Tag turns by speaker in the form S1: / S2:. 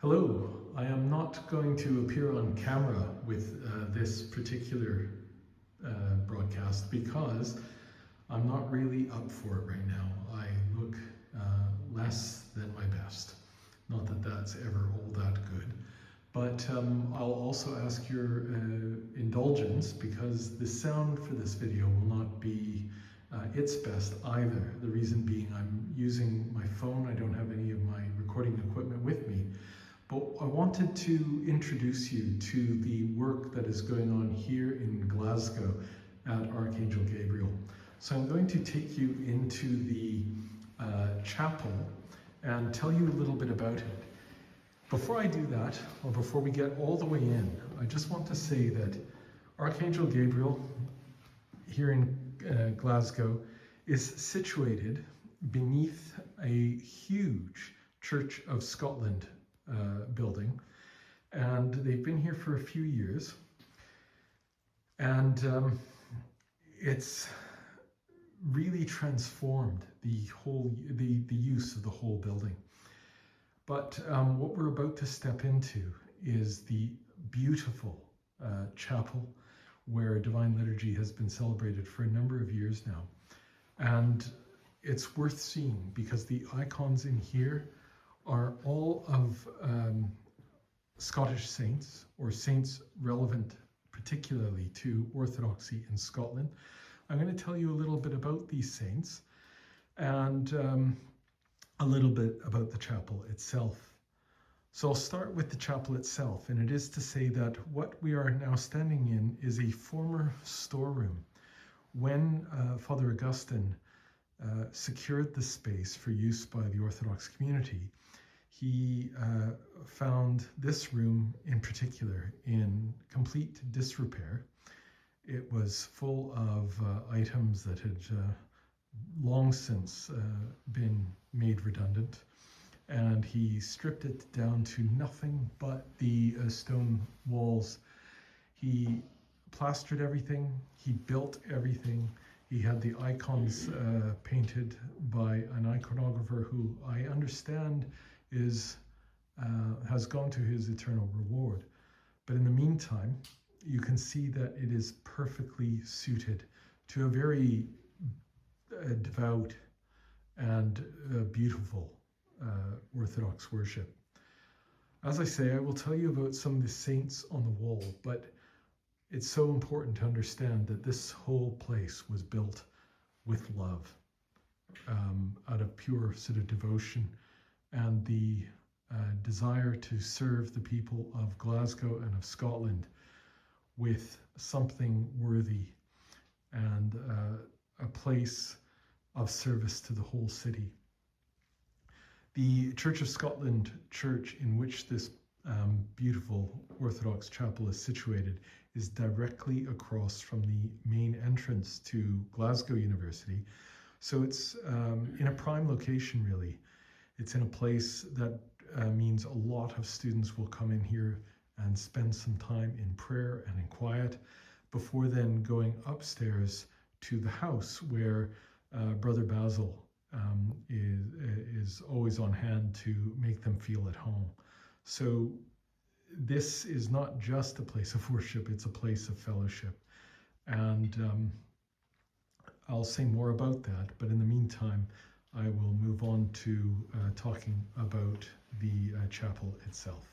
S1: Hello, I am not going to appear on camera with this particular broadcast because I'm not really up for it right now. I look less than my best. Not that that's ever all that good. But I'll also ask your indulgence because the sound for this video will not be its best either. The reason being I'm using my phone. I don't have any of my recording equipment with me. But I wanted to introduce you to the work that is going on here in Glasgow at Archangel Gabriel. So I'm going to take you into the chapel and tell you a little bit about it. Before I do that, or before we get all the way in, I just want to say that Archangel Gabriel here in Glasgow is situated beneath a huge Church of Scotland building, and they've been here for a few years, and it's really transformed the use of the whole building. But what we're about to step into is the beautiful chapel where Divine Liturgy has been celebrated for a number of years now, and it's worth seeing because the icons in here are all of Scottish saints, or saints relevant particularly to Orthodoxy in Scotland. I'm going to tell you a little bit about these saints and a little bit about the chapel itself. So I'll start with the chapel itself, and it is to say that what we are now standing in is a former storeroom. When Father Augustine secured the space for use by the Orthodox community, he found this room in particular in complete disrepair. It was full of items that had long since been made redundant, and he stripped it down to nothing but the stone walls. He plastered everything, he built everything. He had the icons painted by an iconographer who I understand has gone to his eternal reward. But in the meantime, you can see that it is perfectly suited to a very devout and beautiful Orthodox worship. As I say, I will tell you about some of the saints on the wall, but it's so important to understand that this whole place was built with love, out of pure sort of devotion and the desire to serve the people of Glasgow and of Scotland with something worthy and a place of service to the whole city. The Church of Scotland church in which this beautiful Orthodox chapel is situated is directly across from the main entrance to Glasgow University. So it's in a prime location, really. It's in a place that means a lot of students will come in here and spend some time in prayer and in quiet before then going upstairs to the house where Brother Basil is always on hand to make them feel at home. So this is not just a place of worship, it's a place of fellowship. And I'll say more about that, but in the meantime, I will move on to talking about the chapel itself.